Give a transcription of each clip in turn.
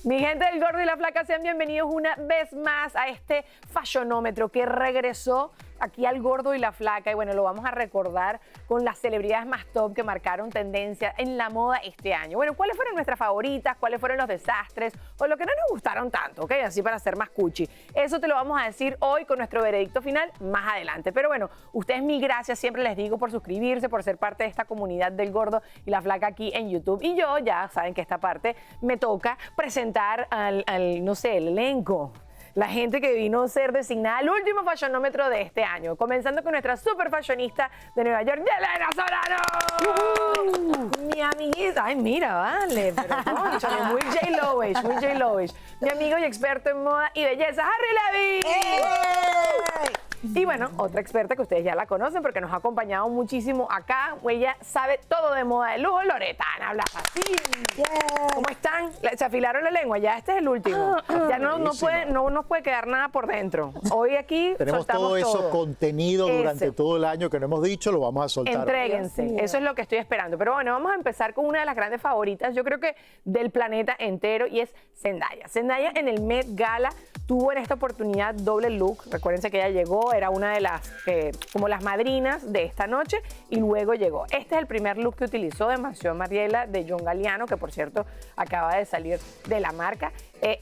Mi gente del Gordo y la Flaca, sean bienvenidos una vez más a este fashionómetro que regresó aquí al Gordo y la Flaca. Y bueno, lo vamos a recordar con las celebridades más top que marcaron tendencia en la moda este año. Bueno, ¿cuáles fueron nuestras favoritas? ¿Cuáles fueron los desastres? O lo que no nos gustaron tanto, ¿ok? Así para ser más cuchi. Eso te lo vamos a decir hoy con nuestro veredicto final más adelante. Pero bueno, ustedes mil gracias, siempre les digo, por suscribirse, por ser parte de esta comunidad del Gordo y la Flaca aquí en YouTube. Y yo, ya saben que esta parte me toca presentar al no sé, el elenco. La gente que vino a ser designada al último fashionómetro de este año. Comenzando con nuestra super fashionista de Nueva York, Yelena Solano. Mi amiguita. Ay, mira, vale. Pero cónchale, muy J-Lowish, muy J-Lowish. Mi amigo y experto en moda y belleza, Harry Levy. Y bueno, otra experta que ustedes ya la conocen porque nos ha acompañado muchísimo acá. Ella sabe todo de moda de lujo, Loretana Blafacín. ¿Cómo están? Se afilaron la lengua, ya este es el último. Ya no nos puede quedar nada por dentro. Hoy aquí tenemos todo eso contenido durante todo el año que no hemos dicho, lo vamos a soltar. Entréguense, eso es lo que estoy esperando. Pero bueno, vamos a empezar con una de las grandes favoritas, yo creo que del planeta entero, y es Zendaya. Zendaya en el Met Gala tuvo en esta oportunidad doble look. Recuérdense que ella llegó, era una de las, como las madrinas de esta noche, y luego llegó. Este es el primer look que utilizó de Mansión Margiela de John Galliano, que por cierto acaba de salir de la marca.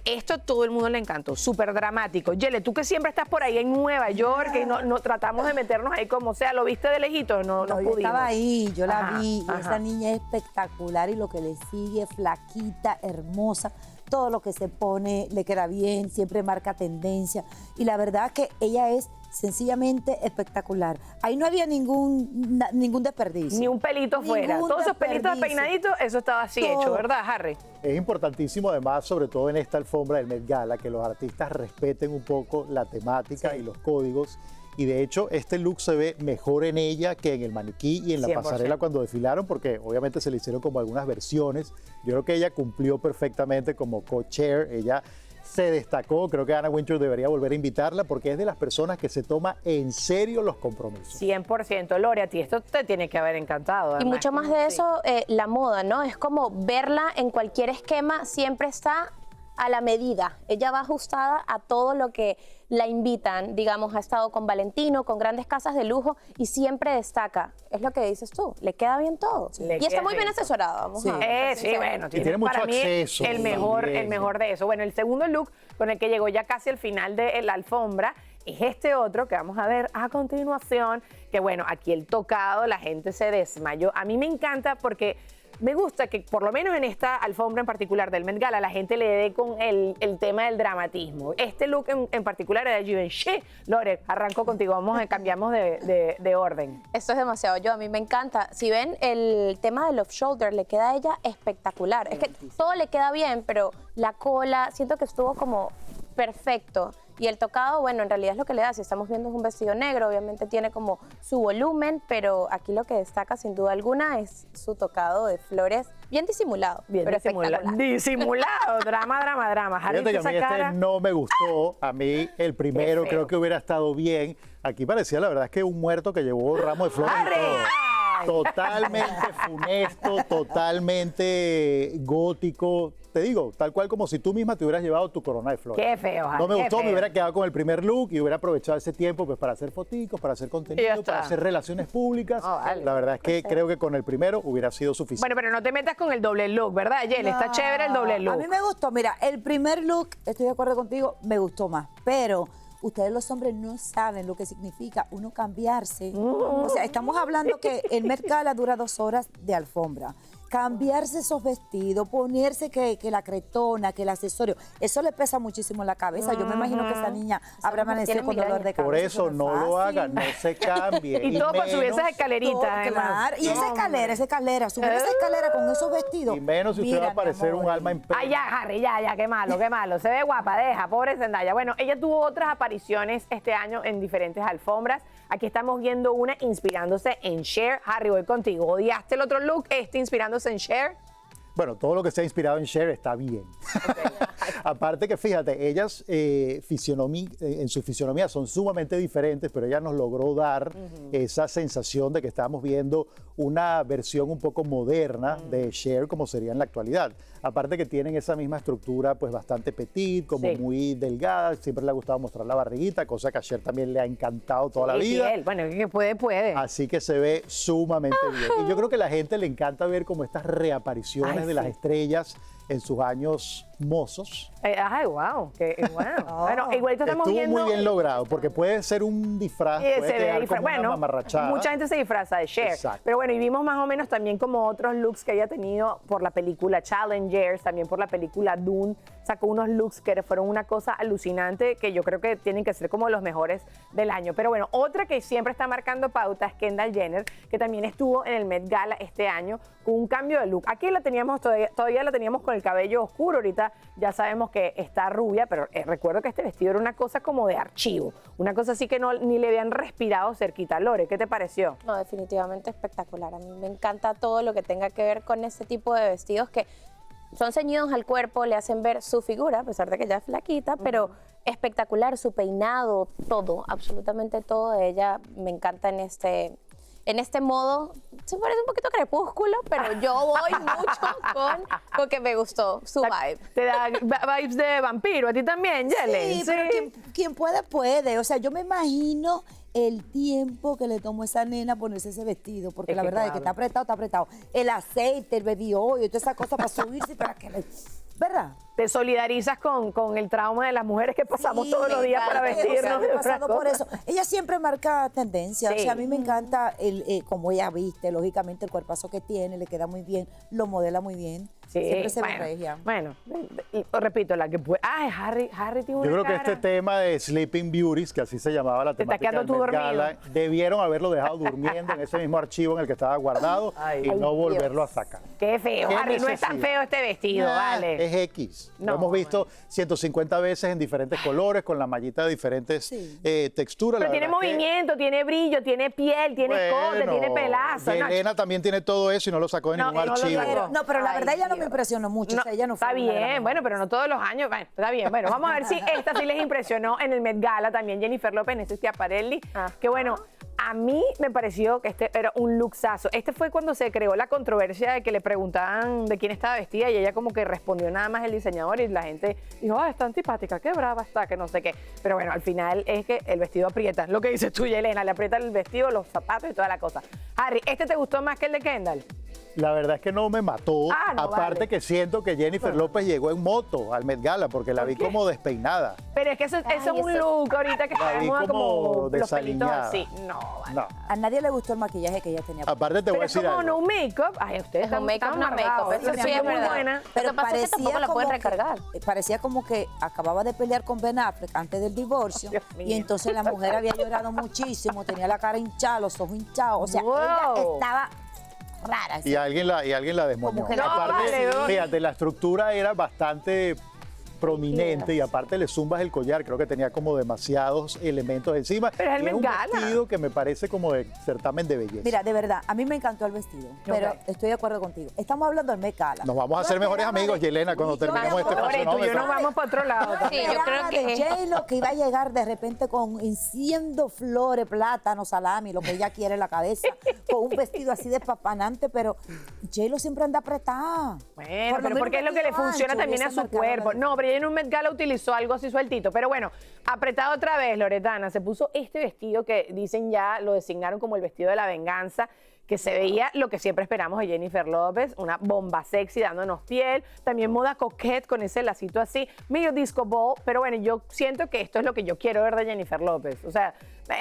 Esto a todo el mundo le encantó, súper dramático. Yele, tú que siempre estás por ahí en Nueva York, y no tratamos de meternos ahí como sea, ¿lo viste de lejito? No yo pudimos. Estaba ahí, yo la vi, ajá. Y esa niña es espectacular, y lo que le sigue, flaquita, hermosa, todo lo que se pone le queda bien, siempre marca tendencia, y la verdad que ella es sencillamente espectacular. Ahí no había ningún desperdicio. Ni un pelito fuera. Todos esos pelitos peinaditos, eso estaba así hecho, ¿verdad, Harry? Es importantísimo además, sobre todo en esta alfombra del Met Gala, que los artistas respeten un poco la temática y los códigos. Y de hecho, este look se ve mejor en ella que en el maniquí y en la 100%. pasarela cuando desfilaron, porque obviamente se le hicieron como algunas versiones. Yo creo que ella cumplió perfectamente como co-chair. Ella se destacó. Creo que Anna Wintour debería volver a invitarla porque es de las personas que se toma en serio los compromisos. 100%. Lore, a ti esto te tiene que haber encantado, ¿verdad? Y mucho más de eso, la moda, ¿no? Es como verla en cualquier esquema, siempre está a la medida. Ella va ajustada a todo lo que la invitan. Digamos, ha estado con Valentino, con grandes casas de lujo, y siempre destaca. Es lo que dices tú, le queda bien todo. Y está muy bien asesorada, vamos a ver. Sí, bueno, tiene mucho para mí acceso. el mejor de eso. Bueno, el segundo look con el que llegó ya casi al final de la alfombra es este otro que vamos a ver a continuación, que bueno, aquí el tocado, la gente se desmayó. A mí me encanta porque me gusta que por lo menos en esta alfombra en particular del Met Gala la gente le dé con el tema del dramatismo. Este look en particular era de Givenchy. Lore, arranco contigo, cambiamos de orden. Esto es demasiado a mí me encanta. Si ven, el tema del off-shoulder le queda a ella espectacular. Es que todo le queda bien, pero la cola, siento que estuvo como perfecto. Y el tocado, bueno, en realidad es lo que le da. Si estamos viendo es un vestido negro, obviamente tiene como su volumen, pero aquí lo que destaca sin duda alguna es su tocado de flores, bien disimulado, pero espectacular. Disimulado, drama. Fíjate que a mí este no me gustó. A mí el primero creo que hubiera estado bien. Aquí parecía la verdad es que un muerto que llevó ramo de flores y todo. Totalmente funesto, totalmente gótico. Te digo, tal cual como si tú misma te hubieras llevado tu corona de flores. Qué feo, Harry, no me gustó, feo. me hubiera quedado con el primer look y hubiera aprovechado ese tiempo pues, para hacer foticos, para hacer contenido, para hacer relaciones públicas. Vale. La verdad es que creo que con el primero hubiera sido suficiente. Bueno, pero no te metas con el doble look, ¿verdad, Yel? Está chévere el doble look. A mí me gustó, mira, el primer look, estoy de acuerdo contigo, me gustó más, pero ustedes los hombres no saben lo que significa uno cambiarse. O sea, estamos hablando que el Met Gala dura 2 horas de alfombra. Cambiarse esos vestidos, ponerse que la cretona, que el accesorio, eso le pesa muchísimo en la cabeza. Yo me imagino que esa niña habrá amanecido con dolor de cabeza. Por eso no lo hagan, no se cambie. Y todo por subir esas escaleritas, además. Claro, y esa escalera, subir esa escalera con esos vestidos. Y menos si usted va a parecer un alma en pena. Ay, ya, Harry, ya, qué malo. Se ve guapa, deja, pobre Zendaya. Bueno, ella tuvo otras apariciones este año en diferentes alfombras. Aquí estamos viendo una inspirándose en Cher. Harry, voy contigo. ¿Odiaste el otro look, inspirándose en Cher? Bueno, todo lo que sea inspirado en Cher está bien. Aparte que fíjate, ellas en su fisionomía son sumamente diferentes, pero ella nos logró dar esa sensación de que estábamos viendo una versión un poco moderna de Cher como sería en la actualidad. Aparte que tienen esa misma estructura pues bastante petit, como muy delgada, siempre le ha gustado mostrar la barriguita, cosa que a Cher también le ha encantado toda la vida. Bueno, que puede. Así que se ve sumamente bien. Y yo creo que a la gente le encanta ver como estas reapariciones de las estrellas en sus años mozos. Ay, wow, qué bueno. Bueno, igualito estamos Estuvo viendo... muy bien logrado, porque puede ser un disfraz, puede quedar como una mamarrachada. Mucha gente se disfraza de Cher. Exacto. Pero bueno, y vimos más o menos también como otros looks que ella ha tenido por la película Challengers, también por la película Dune. Sacó unos looks que fueron una cosa alucinante, que yo creo que tienen que ser como los mejores del año. Pero bueno, otra que siempre está marcando pauta es Kendall Jenner, que también estuvo en el Met Gala este año con un cambio de look. Aquí la teníamos todavía la teníamos con el cabello oscuro, ahorita ya sabemos que está rubia, pero recuerdo que este vestido era una cosa como de archivo, una cosa así que ni le habían respirado cerquita. Lore, ¿qué te pareció? No, definitivamente espectacular. A mí me encanta todo lo que tenga que ver con ese tipo de vestidos que son ceñidos al cuerpo, le hacen ver su figura, a pesar de que ella es flaquita, pero espectacular, su peinado, todo, absolutamente todo de ella me encanta en este modo. Se parece un poquito a Crepúsculo, pero yo voy mucho con que me gustó su vibe. Te da vibes de vampiro, a ti también, Yelen. Sí, pero quien puede, puede. O sea, yo me imagino el tiempo que le tomó a esa nena ponerse ese vestido, porque la verdad es que está apretado. El aceite, el baby oil, toda esa cosa para subirse, para que le... ¿Verdad? Te solidarizas con el trauma de las mujeres que pasamos todos los días para vestirnos. He pasado por eso. Ella siempre marca tendencia. O sea, a mí me encanta como ella viste, lógicamente el cuerpazo que tiene, le queda muy bien, lo modela muy bien. Sí, siempre se ve regia. Bueno, repito, la que puede... Ay, Harry tiene una Yo creo que cara. este tema de Sleeping Beauties, que así se llamaba la temática del Met Gala, debieron haberlo dejado durmiendo en ese mismo archivo en el que estaba guardado y no volverlo a sacar. Qué feo, Harry, no es tan feo este vestido, vale. Es X. Lo hemos visto 150 veces en diferentes colores, con la mallita de diferentes texturas. Pero tiene movimiento, tiene brillo, tiene piel, tiene escote, tiene pelazo. Elena también tiene todo eso y no lo sacó de ningún archivo. Pero la verdad ella no me impresionó mucho. O sea, ella no fue está bien, bueno, pero no todos los años. Bueno, está bien. Bueno, vamos a ver si esta sí les impresionó en el Met Gala también. Jennifer López, Nessie Schiaparelli. Que bueno, a mí me pareció que este era un luxazo. Este fue cuando se creó la controversia de que le preguntaban de quién estaba vestida y ella como que respondió nada más el diseñador y la gente dijo, está antipática, qué brava está, que no sé qué. Pero bueno, al final es que el vestido aprieta. Lo que dices tú, Yelena, le aprieta el vestido, los zapatos y toda la cosa. Harry, ¿este te gustó más que el de Kendall? La verdad es que no me mató. Aparte que siento que Jennifer López llegó en moto al Met Gala porque la vi como despeinada. Pero es que eso es un look ahorita que está de moda como los pelitos así. No. A nadie le gustó el maquillaje que ella tenía. Aparte te voy a decir como algo. no make-up. Ay, ustedes es un make-up, no make-up. Eso sí es muy buena. Pero pasa es que tampoco la pueden recargar. Parecía como que acababa de pelear con Ben Affleck antes del divorcio. Y entonces la mujer había llorado muchísimo, tenía la cara hinchada, los ojos hinchados. O sea, ella estaba rara. Y alguien la desmoñó. Aparte, fíjate, la estructura era bastante prominente y aparte le zumbas el collar, creo que tenía como demasiados elementos encima. Pero es el un Met Gala. vestido que me parece como de certamen de belleza. Mira, de verdad, a mí me encantó el vestido, pero estoy de acuerdo contigo. Estamos hablando del Met Gala. Nos vamos a hacer mejores amigos, Yelena, cuando terminemos este fashionómetro. Yo nos vamos para otro lado. Sí, yo creo que J-Lo que iba a llegar de repente con enciendo flores, plátano, salami, lo que ella quiere en la cabeza, con un vestido así despapanante, pero J-Lo siempre anda apretada. Bueno, pero porque es lo que le funciona también a su cuerpo. No, pero ella en un Met Gala utilizó algo así sueltito. Pero bueno, apretado otra vez, Loretana. Se puso este vestido que dicen ya, lo designaron como el vestido de la venganza, que se veía lo que siempre esperamos de Jennifer López, una bomba sexy dándonos piel, también moda coquette con ese lacito así, medio disco ball, pero bueno, yo siento que esto es lo que yo quiero ver de Jennifer López, o sea,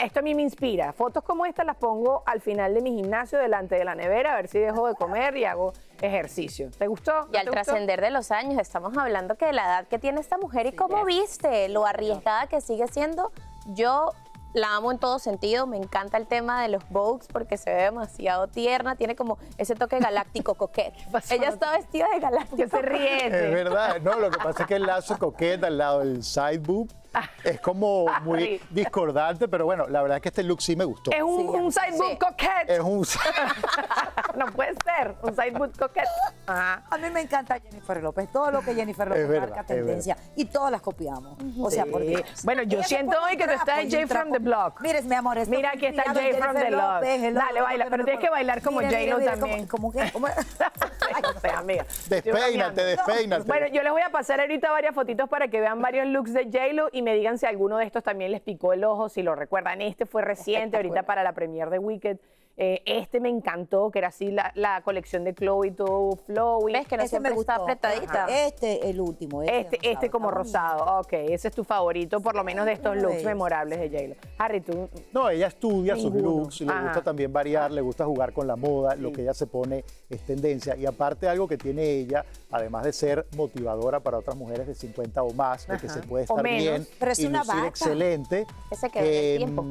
esto a mí me inspira. Fotos como esta las pongo al final de mi gimnasio delante de la nevera, a ver si dejo de comer y hago ejercicio. ¿Te gustó? Y al trascender de los años, estamos hablando que de la edad que tiene esta mujer y cómo viste, lo arriesgada que sigue siendo. Yo la amo en todo sentido, me encanta el tema de los Vogues porque se ve demasiado tierna, tiene como ese toque galáctico coquete. Ella está vestida de galáctico. Que se ríe. Es verdad, no, lo que pasa es que el lazo coquete al lado del side boob es como muy discordante, pero bueno, la verdad es que este look sí me gustó. Es un side boob coquette. Es un... No puede ser, un side boob coquette. Ajá. A mí me encanta Jennifer López, todo lo que Jennifer López marca tendencia y todas las copiamos. O sea, porque bueno, yo siento hoy que tú estás Jay from the Block. Mires, mi amor, mira aquí está Jay from the Block. Dale, baila, pero tienes que bailar como J-Lo también. ¿Cómo que? O sea, amiga. Despeínate. Bueno, yo les voy a pasar ahorita varias fotitos para que vean varios looks de J-Lo y me digan si alguno de estos también les picó el ojo, si lo recuerdan. Este fue reciente, ahorita para la premiere de Wicked. Este me encantó, que era así la colección de Chloe, todo flowy. ¿Ves que no siempre está apretadita? El último. Este como rosado. Ok, ese es tu favorito, por lo menos de estos looks memorables de J-Lo. Harry, tú... No, ella estudia sus looks, le gusta también variar, le gusta jugar con la moda, lo que ella se pone es tendencia. Y aparte algo que tiene ella, además de ser motivadora para otras mujeres de 50 o más, de que se puede estar bien pero es y una lucir bata. excelente, Ese que ve el tiempo.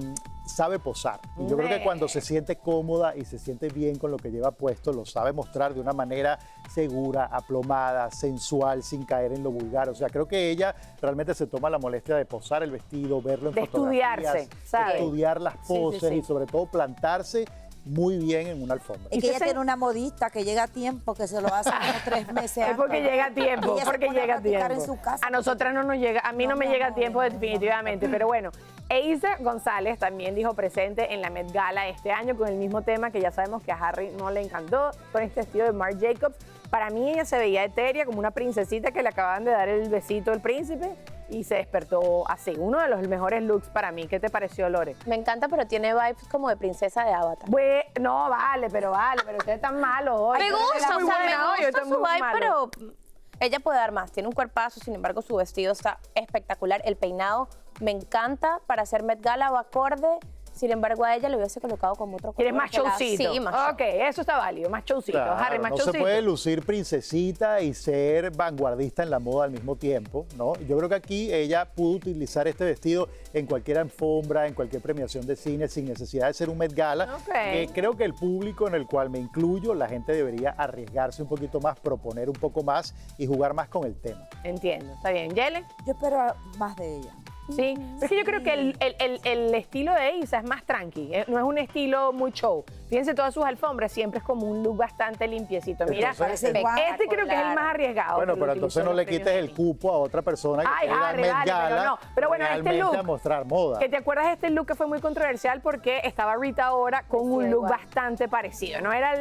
sabe posar. Y yo creo que cuando se siente cómoda y se siente bien con lo que lleva puesto, lo sabe mostrar de una manera segura, aplomada, sensual, sin caer en lo vulgar. O sea, creo que ella realmente se toma la molestia de posar el vestido, verlo en de fotografías, estudiarse, ¿sabes? estudiar las poses y sobre todo plantarse muy bien en una alfombra. Es que ella tiene una modista que llega a tiempo, que se lo hace como 3 meses Es porque llega a tiempo, Ella se porque pone a llega a practicar tiempo. en su casa. A nosotras no nos llega, a mí no me llega a tiempo definitivamente, pero bueno. Eiza González también dijo presente en la Met Gala este año con el mismo tema que ya sabemos que a Harry no le encantó, con este estilo de Marc Jacobs. Para mí ella se veía etérea, como una princesita que le acaban de dar el besito al príncipe y se despertó así. Uno de los mejores looks para mí. ¿Qué te pareció, Lore? Me encanta, pero tiene vibes como de princesa de Avatar. No, vale, pero ustedes están malos hoy. Me gusta, o sea, me gusta su vibe, pero... pero ella puede dar más. Tiene un cuerpazo, sin embargo, su vestido está espectacular. El peinado me encanta para hacer Met Gala, va acorde. Sin embargo, a ella le hubiese colocado como otro color. ¿Quieres más showcito? Sí, más show. Ok, eso está válido, más showcito. Claro, Harry, más no showcito. se puede lucir princesita y ser vanguardista en la moda al mismo tiempo, ¿no? Yo creo que aquí ella pudo utilizar este vestido en cualquier alfombra, en cualquier premiación de cine, sin necesidad de ser un Met Gala. Creo que el público en el cual me incluyo, la gente debería arriesgarse un poquito más, proponer un poco más y jugar más con el tema. Entiendo, está bien. ¿Yele? Yo espero más de ella. Sí, pero es que yo creo que el estilo de Eiza es más tranqui, no es un estilo muy show. Fíjense, todas sus alfombras siempre es como un look bastante limpiecito. Mira, Entonces, este creo que es el más arriesgado. Bueno, que pero lo entonces utilizó no le en los quites el premios cupo a otra persona que Ay, quiera Harry, Met vale, Gala pero no. Pero bueno, este realmente look, a mostrar moda. ¿Que te acuerdas de este look que fue muy controversial porque estaba Rita Ora con un look bastante parecido? No era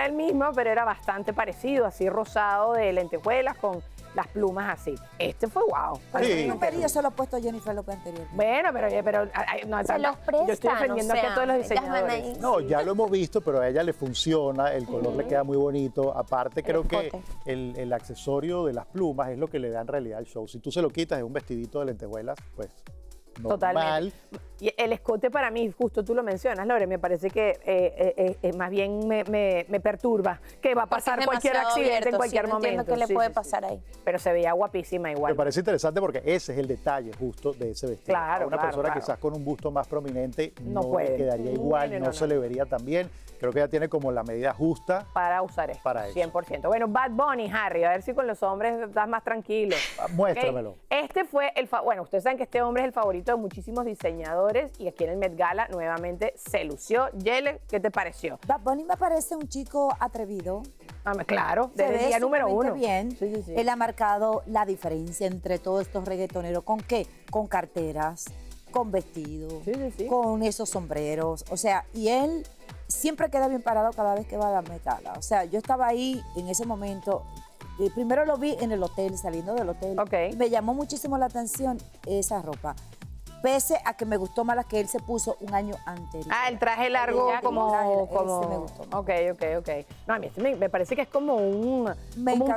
el mismo, pero era bastante parecido, así rosado de lentejuelas con las plumas así. Este fue wow. Pero yo se lo he puesto a Jennifer López anterior. Bueno, pero no, Se los prestan, yo estoy defendiendo aquí a todos los diseñadores. No, ya lo hemos visto, pero a ella le funciona, el color le queda muy bonito. Aparte, creo que el accesorio de las plumas es lo que le da en realidad al show. Si tú se lo quitas, es un vestidito de lentejuelas, pues normal. Totalmente. Y el escote para mí, justo tú lo mencionas, Lore, me parece que más bien me perturba, que va a pasar cualquier accidente en cualquier momento. Entiendo qué le puede pasar ahí. Pero se veía guapísima igual. Me parece interesante porque ese es el detalle justo de ese vestido. Claro, a una persona quizás con un busto más prominente no le quedaría igual, no se le vería tan bien. Creo que ella tiene como la medida justa para usar esto, para eso. 100%. Bueno, Bad Bunny, Harry, a ver si con los hombres estás más tranquilo. Muéstramelo. Okay. Este fue bueno, ustedes saben que este hombre es el favorito de muchísimos diseñadores y aquí en el Met Gala nuevamente se lució. Yele, ¿qué te pareció? Bad Bunny me parece un chico atrevido. Claro, desde el día número 1. Bien. Sí. Él ha marcado la diferencia entre todos estos reggaetoneros. ¿Con qué? Con carteras, con vestidos, con esos sombreros. O sea, y él siempre queda bien parado cada vez que va a la Met Gala. O sea, yo estaba ahí en ese momento. Primero lo vi en el hotel, saliendo del hotel. Y me llamó muchísimo la atención esa ropa. Pese a que me gustó más la que él se puso un año anterior. El traje largo como... Ese me gustó más. Ok. No, a mí me parece que es como un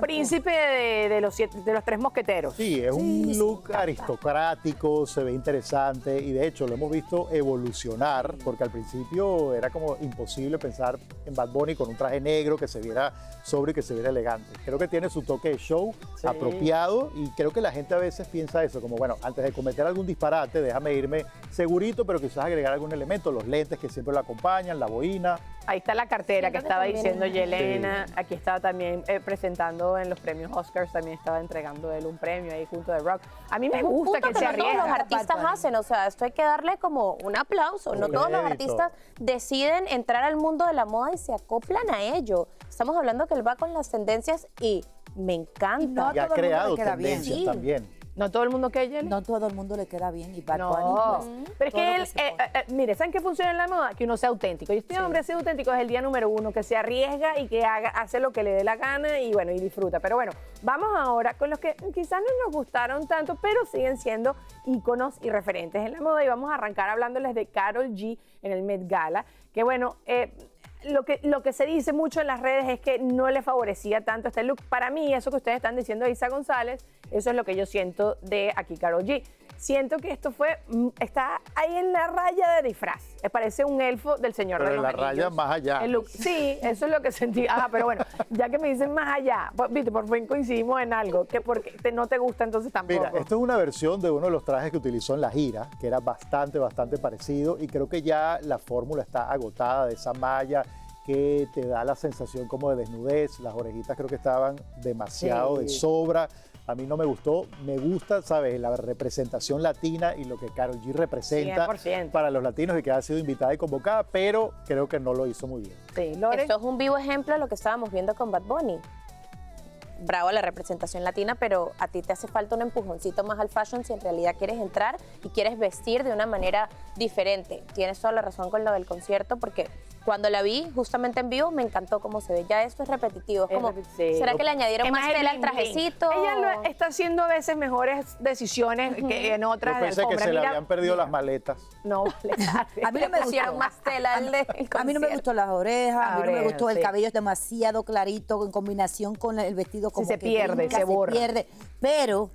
príncipe de los 3 mosqueteros. Sí, es un look aristocrático, se ve interesante y de hecho lo hemos visto evolucionar porque al principio era como imposible pensar en Bad Bunny con un traje negro que se viera sobrio y que se viera elegante. Creo que tiene su toque de show apropiado y creo que la gente a veces piensa eso, como bueno, antes de cometer algún disparate, de déjame irme segurito, pero quizás agregar algún elemento, los lentes que siempre lo acompañan, la boina. Ahí está la cartera que Siento que estaba también diciendo es- Yelena. Sí. Aquí estaba también presentando en los premios Oscars, también estaba entregando él un premio ahí junto de Rock. A mí me Es un gusta punto que se no todos los arriesga. artistas hacen, o sea, esto hay que darle como un aplauso. No Un todos los crédito. artistas deciden entrar al mundo de la moda y se acoplan a ello. Estamos hablando que él va con las tendencias y me encanta. No a Y ha todo el mundo le creado queda bien. tendencias Sí. también. ¿No todo el mundo que Yelena? No todo el mundo le queda bien y Bad No, Bunny, pues, pero es todo que lo él, se pone. mire, ¿saben qué funciona en la moda? Que uno sea auténtico. Y este hombre ha sido auténtico desde el día número uno, que se arriesga y que hace lo que le dé la gana y bueno, y disfruta. Pero bueno, vamos ahora con los que quizás no nos gustaron tanto, pero siguen siendo íconos y referentes en la moda. Y vamos a arrancar hablándoles de Karol G en el Met Gala, que bueno, lo que se dice mucho en las redes es que no le favorecía tanto este look. Para mí, eso que ustedes están diciendo de Isa González, eso es lo que yo siento de aquí Karol G. Siento que esto está ahí en la raya de disfraz. Parece un elfo del Señor Pero de en los la raya Anillos. más allá. El look, sí, eso es lo que sentí. Ajá, pero bueno, ya que me dicen más allá, pues, viste, por fin coincidimos en algo, que porque no te gusta entonces tampoco. Mira, esto es una versión de uno de los trajes que utilizó en la gira, que era bastante parecido, y creo que ya la fórmula está agotada de esa malla que te da la sensación como de desnudez. Las orejitas creo que estaban demasiado Sí. de sobra. A mí no me gustó. Me gusta, ¿sabes?, la representación latina y lo que Karol G representa 100%. para los latinos y que ha sido invitada y convocada, pero creo que no lo hizo muy bien. Sí, Lore. Esto es un vivo ejemplo de lo que estábamos viendo con Bad Bunny. Bravo la representación latina, pero a ti te hace falta un empujoncito más al fashion si en realidad quieres entrar y quieres vestir de una manera diferente. Tienes toda la razón con lo del concierto, porque cuando la vi justamente en vivo me encantó cómo se ve. Ya esto es repetitivo. Es Como, repetitivo. ¿será que le añadieron Es más el tela al bling bling. trajecito? Ella está haciendo a veces mejores decisiones que en Yo otras de pensé que alfombra. se le Mira, habían perdido las maletas. no vale. A mí no me pusieron gustó. más tela al del A mí no me concierto. gustó las orejas, a mí no me Orejas, gustó el sí. cabello, es demasiado clarito en combinación con el vestido como se que pierde, brinca, se borra. pierde. Pero,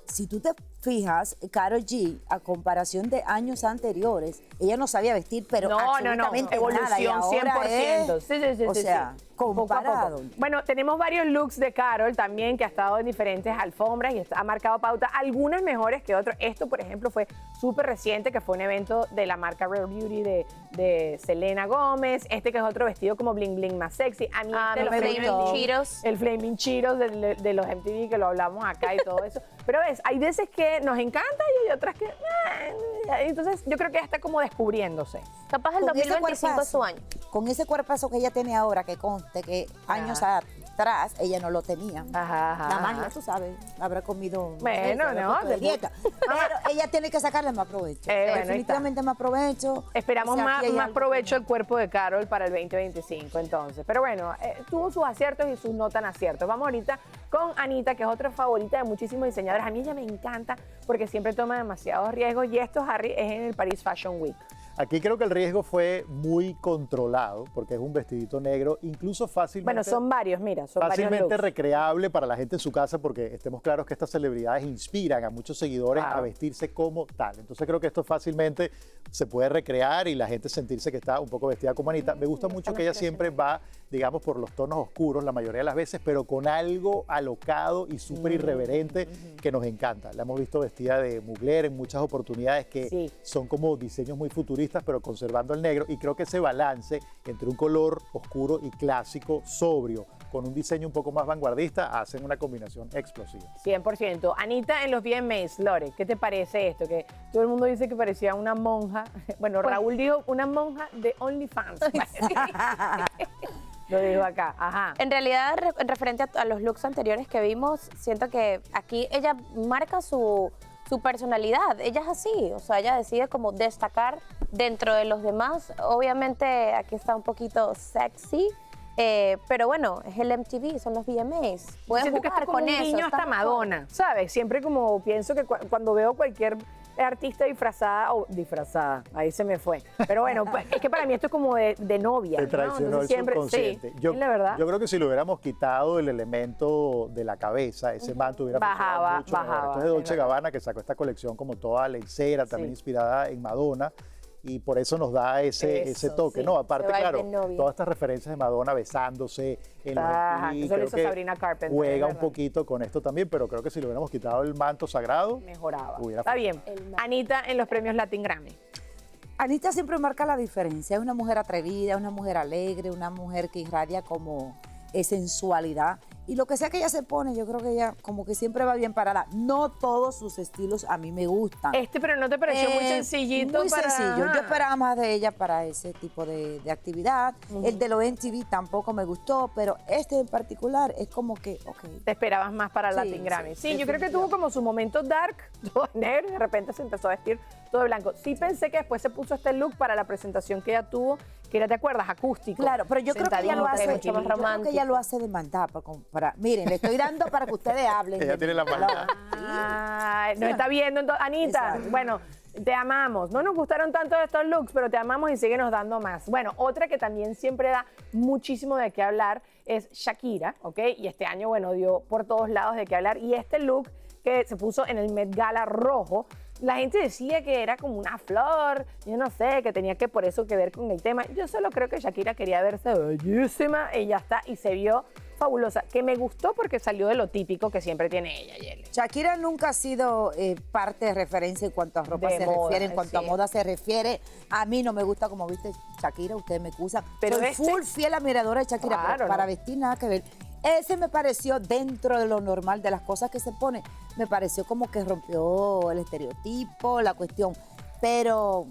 si tú te fijas, Karol G, a comparación de años anteriores, ella no sabía vestir, pero No, absolutamente evolución nada. Y ahora 100%. es, Sí, o sea, Poco a comparado. poco. Bueno, tenemos varios looks de Karol también que ha estado en diferentes alfombras y ha marcado pauta, algunas mejores que otras. Esto, por ejemplo, fue súper reciente, que fue un evento de la marca Rare Beauty de Selena Gómez. Este que es otro vestido como bling bling más sexy. A mí Ah, este me lo gustó. Flaming Cheetos. el Flaming Cheetos de los MTV, que lo hablamos acá y todo eso. Pero ves, hay veces que nos encanta y hay otras que... entonces yo creo que ella está como descubriéndose. Capaz el Con ese 2025 es su cuerpazo, año. Con ese cuerpazo que ella tiene ahora, que conste que años atrás ella no lo tenía. Ajá, Nada más, ya tú sabes, habrá comido Bueno, habrá no, puesto de se- dieta. Pero ella tiene que sacarle más provecho. Bueno, Definitivamente más provecho. Esperamos O sea, aquí hay más algo provecho que el cuerpo de Karol para el 2025, entonces. Pero bueno, tuvo sus aciertos y sus no tan aciertos. Vamos ahorita con Anita, que es otra favorita de muchísimos diseñadores. A mí ella me encanta porque siempre toma demasiados riesgos y esto, Harry, es en el Paris Fashion Week. Aquí creo que el riesgo fue muy controlado porque es un vestidito negro, incluso fácilmente. Bueno, son varios, mira, son varios Fácilmente looks. recreable para la gente en su casa, porque estemos claros que estas celebridades inspiran a muchos seguidores Claro. a vestirse como tal. Entonces creo que esto fácilmente se puede recrear y la gente sentirse que está un poco vestida como Anita. Me gusta mucho que ella siempre va, digamos, por los tonos oscuros la mayoría de las veces, pero con algo alocado y súper irreverente que nos encanta. La hemos visto vestida de Mugler en muchas oportunidades que Sí. son como diseños muy futuristas, pero conservando el negro, y creo que ese balance entre un color oscuro y clásico, sobrio, con un diseño un poco más vanguardista, hacen una combinación explosiva. 100%. Anita, en los VMAs, Lore, ¿qué te parece esto? Que todo el mundo dice que parecía una monja. Bueno, Raúl dijo una monja de OnlyFans. Lo dijo acá, ajá. En realidad, en referente a los looks anteriores que vimos, siento que aquí ella marca su personalidad. Ella es así, o sea, ella decide como destacar dentro de los demás. Obviamente aquí está un poquito sexy, pero bueno, es el MTV, son los VMAs. Pueden Siento que jugar está como con un eso. niño está hasta mejor. Madonna, ¿sabes? Siempre como pienso que cuando veo cualquier artista disfrazada, ahí se me fue. Pero bueno, pues, es que para mí esto es como de novia, Te ¿no? traicionó Entonces el siempre, subconsciente. sí, es la verdad. Yo creo que si le hubiéramos quitado el elemento de la cabeza, ese manto hubiera Bajaba, funcionado mucho mejor. bajaba, Esto es de Dolce es verdad. Gabbana, que sacó esta colección como toda lencera, también Sí. inspirada en Madonna. y por eso nos da ese toque, sí. ¿no? Aparte, Se va claro, de novia. todas estas referencias de Madonna besándose en los MTV, eso lo creo hizo que Sabrina Carpenter, juega un ¿verdad? poquito con esto también, pero creo que si le hubiéramos quitado el manto sagrado, Mejoraba. hubiera Está bien. El Anita en los premios Latin Grammy. Anita siempre marca la diferencia. Es una mujer atrevida, una mujer alegre, una mujer que irradia como sensualidad. Y lo que sea que ella se pone, yo creo que ella como que siempre va bien parada. No todos sus estilos a mí me gustan. Pero ¿no te pareció muy sencillito? Muy para... sencillo. Yo esperaba más de ella para ese tipo de actividad. El de los MTV tampoco me gustó, pero este en particular es como que, ok. Te esperabas más para Sí, Latin Grammy. sí, Sí, yo creo que tuvo como su momento dark, todo negro, y de repente se empezó a vestir todo de blanco. Sí pensé que después se puso este look para la presentación que ella tuvo, que era, ¿te acuerdas? Acústico. Claro, pero yo creo que ella lo hace, Sentadito, yo creo que romántico. ella lo hace de maldad. Miren, le estoy dando para que ustedes hablen. ella tiene la maldad. Ay, nos está viendo entonces. Anita, Exacto. bueno, te amamos. No nos gustaron tanto estos looks, pero te amamos y síguenos dando más. Bueno, otra que también siempre da muchísimo de qué hablar es Shakira, ¿ok? Y este año, bueno, dio por todos lados de qué hablar. Y este look que se puso en el Met Gala rojo, la gente decía que era como una flor, yo no sé, que tenía que por eso que ver con el tema. Yo solo creo que Shakira quería verse bellísima y ya está, y se vio fabulosa, que me gustó porque salió de lo típico que siempre tiene ella, Yele. Shakira nunca ha sido parte de referencia en cuanto a ropa De se moda, refiere, en cuanto a sí. moda se refiere. A mí no me gusta como viste Shakira, ustedes me excusan. Pero Soy este- full fiel admiradora de Shakira, Claro, pero para ¿no? vestir nada que ver. Ese me pareció dentro de lo normal de las cosas que se pone, me pareció como que rompió el estereotipo, la cuestión, pero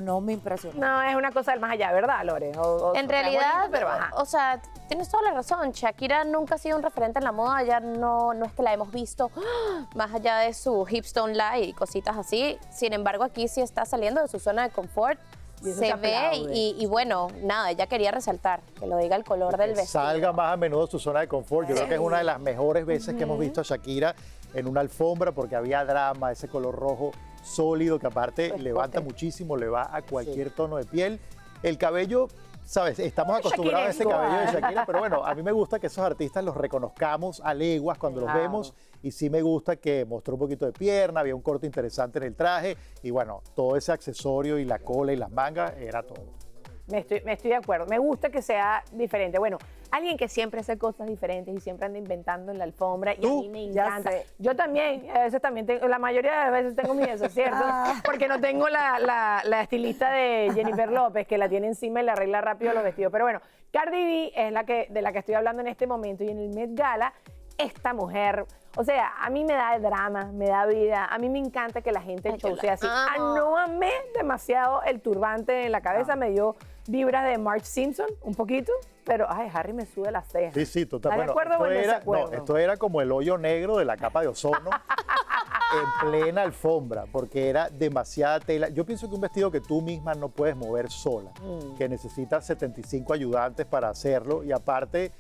no me impresionó. No, es una cosa del más allá, ¿verdad, Lore? En realidad, pero ajá. o sea, tienes toda la razón. Shakira nunca ha sido un referente en la moda. Ya no es que la hemos visto más allá de su hips don't lie y cositas así. Sin embargo, aquí sí está saliendo de su zona de confort. Y eso Se se ve aplaude. y bueno, nada, ella quería resaltar, que lo diga el color del Que vestido. salga más a menudo de su zona de confort. Yo creo que es una de las mejores veces que hemos visto a Shakira en una alfombra porque había drama, ese color rojo sólido que aparte levanta muchísimo, le va a cualquier tono de piel. El cabello, ¿sabes? Estamos acostumbrados a ese Shakiresco. cabello de Shakira, pero bueno, a mí me gusta que esos artistas los reconozcamos a leguas cuando los Claro. vemos y sí me gusta que mostró un poquito de pierna, había un corte interesante en el traje y bueno, todo ese accesorio y la cola y las mangas era todo. Me estoy de acuerdo. Me gusta que sea diferente. Bueno, alguien que siempre hace cosas diferentes y siempre anda inventando en la alfombra y a ¿Tú? mí me Ya encanta. sé. Yo también, a veces también tengo, la mayoría de las veces tengo mis desaciertos, porque no tengo la estilista de Jennifer López que la tiene encima y le arregla rápido los vestidos. Pero bueno, Cardi B es de la que estoy hablando en este momento y en el Met Gala, esta mujer, o sea, a mí me da drama, me da vida, a mí me encanta que la gente Ay, yo show la sea así. amo. No amé demasiado el turbante en la cabeza, me dio vibras de Marge Simpson, un poquito, pero ay, Harry me sube la ceja. Sí, sí, total. ¿Estás de Bueno, acuerdo o en esto era, desacuerdo? no, esto era como el hoyo negro de la capa de ozono en plena alfombra, porque era demasiada tela. Yo pienso que un vestido que tú misma no puedes mover sola, que necesitas 75 ayudantes para hacerlo y aparte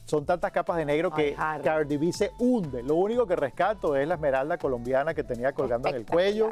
son tantas capas de negro que Ay, Harry. Cardi B se hunde. Lo único que rescato es la esmeralda colombiana que tenía colgando en el cuello.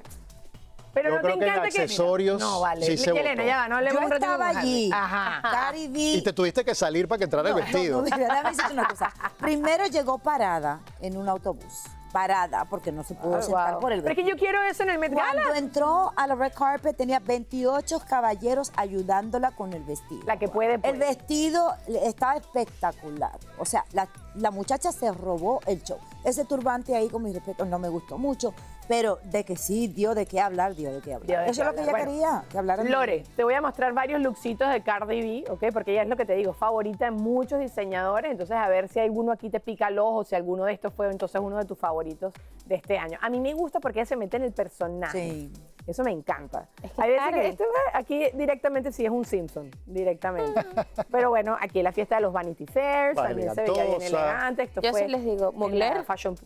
Pero Yo no te creo que en encanta accesorios No, vale. sí se Elena, votó. ya va, no hablemos Yo un ratito estaba con Harry. allí, Ajá. Cardi B. Y te tuviste que salir para que entrara el vestido. No, mira, déjame decirte una cosa. Primero llegó parada en un autobús. Parada, porque no se pudo Ay, sentar wow. por el Pero es que vestido. yo quiero eso en el Met Gala. Cuando entró a la red carpet tenía 28 caballeros ayudándola con el vestido. La que puede, El vestido estaba espectacular. O sea, la muchacha se robó el show. Ese turbante ahí, con mis respetos, no me gustó mucho, pero de que sí, dio de qué hablar, dio de qué hablar. Dio de Eso qué es lo que ella hablar. Bueno, quería, que hablaran de Lore, ella. te voy a mostrar varios looksitos de Cardi B, ¿ok? Porque ella es lo que te digo, favorita de muchos diseñadores. Entonces, a ver si alguno aquí te pica el ojo, si alguno de estos fue entonces uno de tus favoritos de este año. A mí me gusta porque ella se mete en el personaje. Sí. Eso me encanta. Es que Hay veces que Cardi. esto aquí directamente sí es un Simpson, directamente. Pero bueno, aquí en la fiesta de los Vanity Fairs, Va también se veía bien elegantosa. elegante. Esto Yo fue sí les digo, en Mugler. la Paris Fashion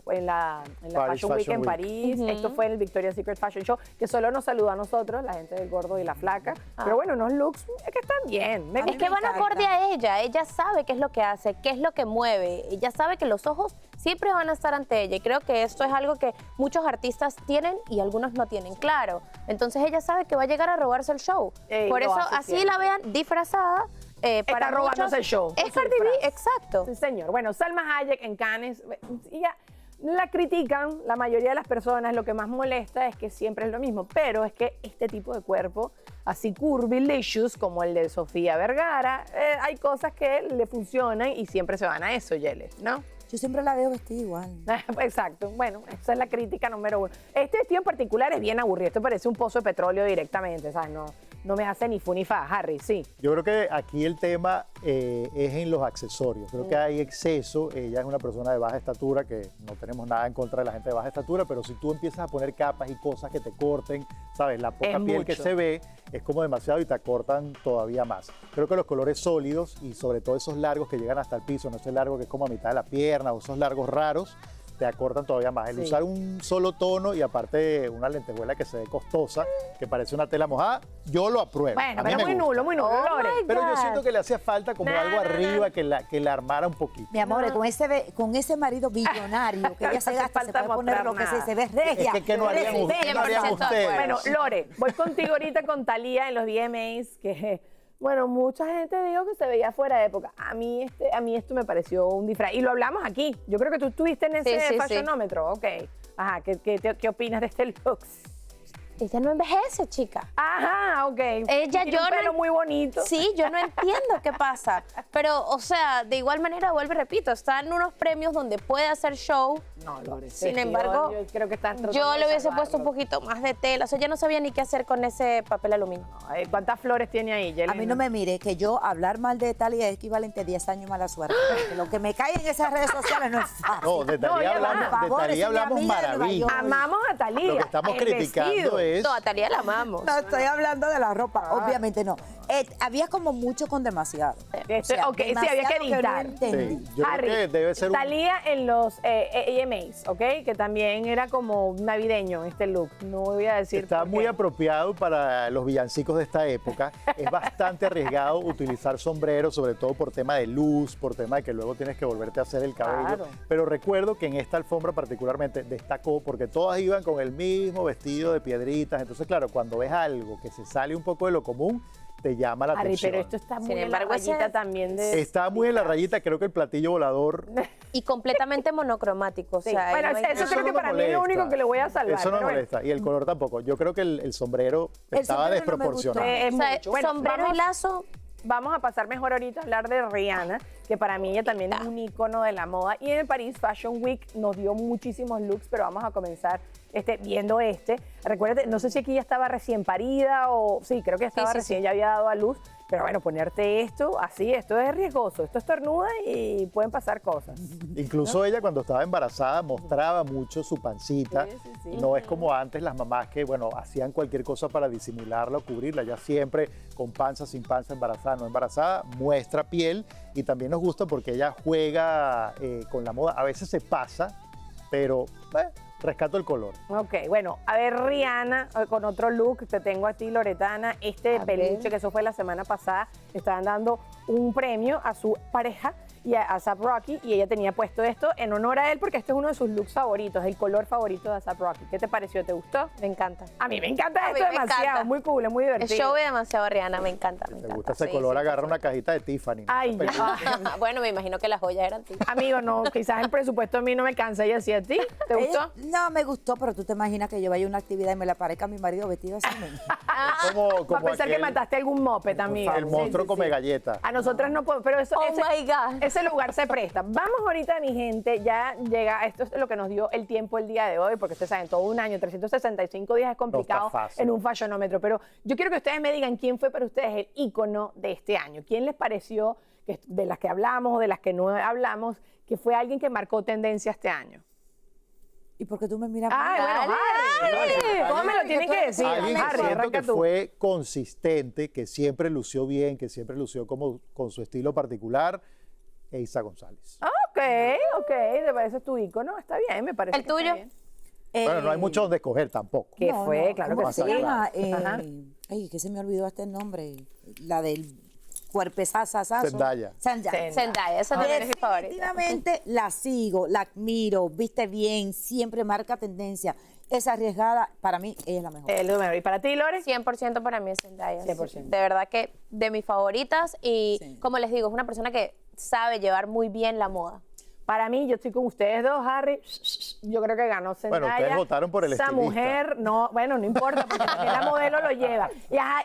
Week Fashion en Week. París. Esto fue en el Victoria's Secret Fashion Show, que solo nos saludó a nosotros, la gente del gordo y la flaca. Pero bueno, unos looks es que están bien. Me A mí Es que me van encanta. acorde a ella. Ella sabe qué es lo que hace, qué es lo que mueve. Ella sabe que los ojos siempre van a estar ante ella. Y creo que esto es algo que muchos artistas tienen y algunos no tienen claro. Entonces ella sabe que va a llegar a robarse el show. Por lo eso, hace así siempre. la vean disfrazada. Para robándose muchos, el show con Es su Cardi B, disfraz. exacto. Sí, señor. Bueno, Salma Hayek en Cannes. Y ya, La critican, la mayoría de las personas, lo que más molesta es que siempre es lo mismo, pero es que este tipo de cuerpo, así curvilicious, como el de Sofía Vergara, hay cosas que le funcionan y siempre se van a eso, Yeles, ¿no? Yo siempre la veo vestida igual. Exacto, bueno, esa es la crítica número uno. Este vestido en particular es bien aburrido, esto parece un pozo de petróleo directamente, ¿sabes? No me hace ni fu ni fa, Harry, sí. Yo creo que aquí el tema es en los accesorios. Creo que hay exceso. Ella es una persona de baja estatura, que no tenemos nada en contra de la gente de baja estatura, pero si tú empiezas a poner capas y cosas que te corten, ¿sabes? La poca Es piel mucho. que se ve es como demasiado y te acortan todavía más. Creo que los colores sólidos y sobre todo esos largos que llegan hasta el piso, no ese largo que es como a mitad de la pierna o esos largos raros, te acortan todavía más. El Sí. usar un solo tono y aparte una lentejuela que se ve costosa, que parece una tela mojada, yo lo apruebo. Bueno, A mí pero me muy gusta. nulo, muy nulo, Oh Lore. my Pero yo God. siento que le hacía falta como No, algo no, arriba que la armara un poquito. Mi amor, con ese marido billonario que ella se No hace gasta, se falta puede poner lo que mostrar se ve regia. Es que no harían regia, ustedes, no harían 100% de ustedes. acuerdo. Bueno, Lore, voy contigo ahorita con Thalía en los VMAs, que, bueno, mucha gente dijo que se veía fuera de época. A mí esto me pareció un disfraz. Y lo hablamos aquí. Yo creo que tú estuviste en ese Sí, sí, fashionómetro. Ok. Ajá, ¿qué opinas de este look? Ella no envejece, chica. Ajá, ok. Ella, Tiene yo un no pelo en- muy bonito. Sí, yo no entiendo qué pasa. Pero, o sea, de igual manera, vuelvo y repito, está en unos premios donde puede hacer show. No, Lore. Sin embargo, yo creo que estás tratando Yo de le hubiese salvarlo. puesto un poquito más de tela. O sea, yo no sabía ni qué hacer con ese papel aluminio. Ay, ¿cuántas flores tiene ahí, A Yelena? mí no me mire, que yo hablar mal de Thalía es equivalente a 10 años mala suerte. Porque lo que me cae en esas redes sociales no es fácil. No, de No, Thalía ya va. hablamos, Por favor, de Thalía esa es mi hablamos amiga de Nueva maravilla. York. Amamos a Thalía. Lo que estamos el criticando vestido. es... No, a Thalía la amamos. No, estoy hablando de la ropa, obviamente no. Había como mucho con demasiado. Ok, sí, había que demasiado editar. no entendí. Sí, yo creo que debe ser un... Thalía en los AMAs, ¿ok? Que también era como navideño este look. No voy a decir Está por muy qué. apropiado para los villancicos de esta época. Es bastante arriesgado utilizar sombreros, sobre todo por tema de luz, por tema de que luego tienes que volverte a hacer el cabello. Claro. Pero recuerdo que en esta alfombra particularmente destacó porque todas iban con el mismo vestido de piedritas. Entonces, claro, cuando ves algo que se sale un poco de lo común, te llama la Harry, atención. pero esto está muy Sin en la embargo, ese- rayita también de... Está muy en la rayita, creo que el platillo volador. Y completamente monocromático. O Sí. sea, Bueno, ahí no hay eso nada. creo que no me para mí es lo molesta. único que le voy a salvar. Eso no me pero bueno. molesta. Y el color tampoco. Yo creo que el sombrero El estaba sombrero no me desproporcionado. gustó. Es O sea, mucho. Bueno, sombrero vamos- y lazo. Vamos a pasar mejor ahorita a hablar de Rihanna, que para mí ella también es un ícono de la moda. Y en el Paris Fashion Week nos dio muchísimos looks, pero vamos a comenzar viendo este. Recuérdate, no sé si aquí ya estaba recién parida o... Sí, creo que estaba Sí, sí, recién, sí. ya había dado a luz. Pero bueno, ponerte esto así, esto es riesgoso. Esto estornuda y pueden pasar cosas. Incluso ella cuando estaba embarazada mostraba mucho su pancita. Sí, sí, sí. No es como antes las mamás que, bueno, hacían cualquier cosa para disimularla o cubrirla. Ya siempre con panza, sin panza, embarazada, no embarazada, muestra piel y también nos gusta porque ella juega con la moda. A veces se pasa, pero rescato el color. Ok, bueno, a ver, Rihanna, con otro look, te tengo a ti, Loretana, este A peluche, ver. que eso fue la semana pasada, le estaban dando un premio a su pareja y a A$AP Rocky, y ella tenía puesto esto en honor a él porque este es uno de sus looks favoritos, el color favorito de A$AP Rocky. ¿Qué te pareció? ¿Te gustó? Me encanta. A mí me encanta A mí esto me demasiado, encanta. muy cool, es muy El divertido. show es demasiado Rihanna, me encanta. Me ¿Te encanta. gusta ese Sí, color? sí, Agarra sí. una cajita de Tiffany. Ay, ya. Bueno, me imagino que las joyas eran típicas. Amigo, no, quizás el presupuesto a mí no me cansa y así a ti. ¿Te gustó? No, me gustó, pero tú te imaginas que yo vaya a una actividad y me la parezca a mi marido vestido así. Va a pensar que aquel- mataste algún moped también. El monstruo come galletas. A nosotras no podemos, pero eso, Oh my God. ese lugar se presta. Vamos ahorita, mi gente, ya llega, esto es lo que nos dio el tiempo el día de hoy, porque ustedes saben, todo un año, 365 días es complicado fácil. en un fashionómetro, pero yo quiero que ustedes me digan quién fue para ustedes el ícono de este año. ¿Quién les pareció, de las que hablamos o de las que no hablamos, que fue alguien que marcó tendencia este año? ¿Y por qué tú me miras? Ay, bueno, Dale, Harry, ¿cómo me lo tienen que decir? Alguien que Harry, siento arranca que tú. fue consistente, que siempre lució bien, que siempre lució como con su estilo particular, Eiza González. Ok, ¿te parece tu ícono? Está bien, me parece. ¿El que está tuyo? bien. Bueno, no hay mucho donde escoger tampoco. ¿Qué fue? Claro ¿cómo que se sí. llama? Ajá. Ay, que se me olvidó este nombre. La del cuerpezazazazo. Zendaya. Zendaya, esa también es mi favorita. Definitivamente la sigo, la admiro, viste bien, siempre marca tendencia. Es arriesgada, para mí es la mejor. El número. ¿Y para ti, Lore? 100% para mí es Zendaya. 100%. De verdad que de mis favoritas y Sí. como les digo, es una persona que sabe llevar muy bien la moda. Para mí, yo estoy con ustedes dos, Harry. yo creo que ganó Zendaya. Bueno, ustedes votaron por el Esa estilista. mujer, no, bueno, no importa, porque también la modelo lo lleva.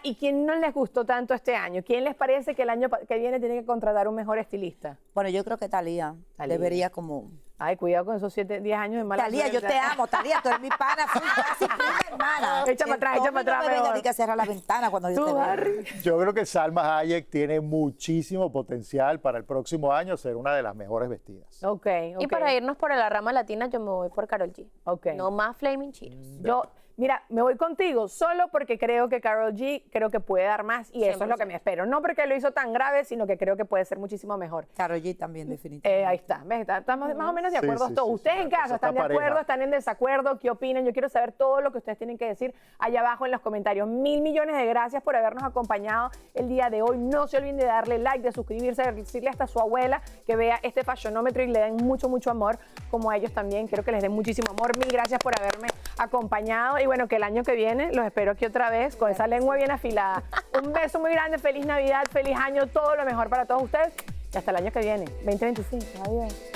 ¿Y quién no les gustó tanto este año? ¿Quién les parece que el año que viene tiene que contratar un mejor estilista? Bueno, yo creo que Thalía debería como... Ay, cuidado con esos 10 años de mala Thalía, yo suerte. te amo, Thalía, tú eres mi pana, casi prima hermana. Échame atrás, échame atrás, No me vengas mejor. a que cerrar la ventana cuando yo Tú, te vea. Harry. Yo creo que Salma Hayek tiene muchísimo potencial para el próximo año ser una de las mejores vestidas. Ok, Y para irnos por la rama latina, yo me voy por Karol G. Ok. No más Flaming Cheetos. Yo, mira, me voy contigo solo porque creo que Karol G creo que puede dar más y eso es lo que 100%. me espero. No porque lo hizo tan grave, sino que creo que puede ser muchísimo mejor. Karol G también, definitivamente. Ahí está, ¿ves? Estamos más o menos de Sí, acuerdo sí, todos. sí, Ustedes sí. en casa Esa están de está acuerdo, pareja. están en desacuerdo, ¿qué opinan? Yo quiero saber todo lo que ustedes tienen que decir allá abajo en los comentarios. 1000 millones de gracias por habernos acompañado el día de hoy. No se olviden de darle like, de suscribirse, de decirle hasta a su abuela que vea este fashionómetro y le den mucho, mucho amor, como a ellos también. Quiero que les den muchísimo amor. 1000 gracias por haberme acompañado y bueno, que el año que viene los espero aquí otra vez con esa lengua bien afilada. Un beso muy grande, feliz Navidad, feliz año, todo lo mejor para todos ustedes y hasta el año que viene, 2025. Adiós.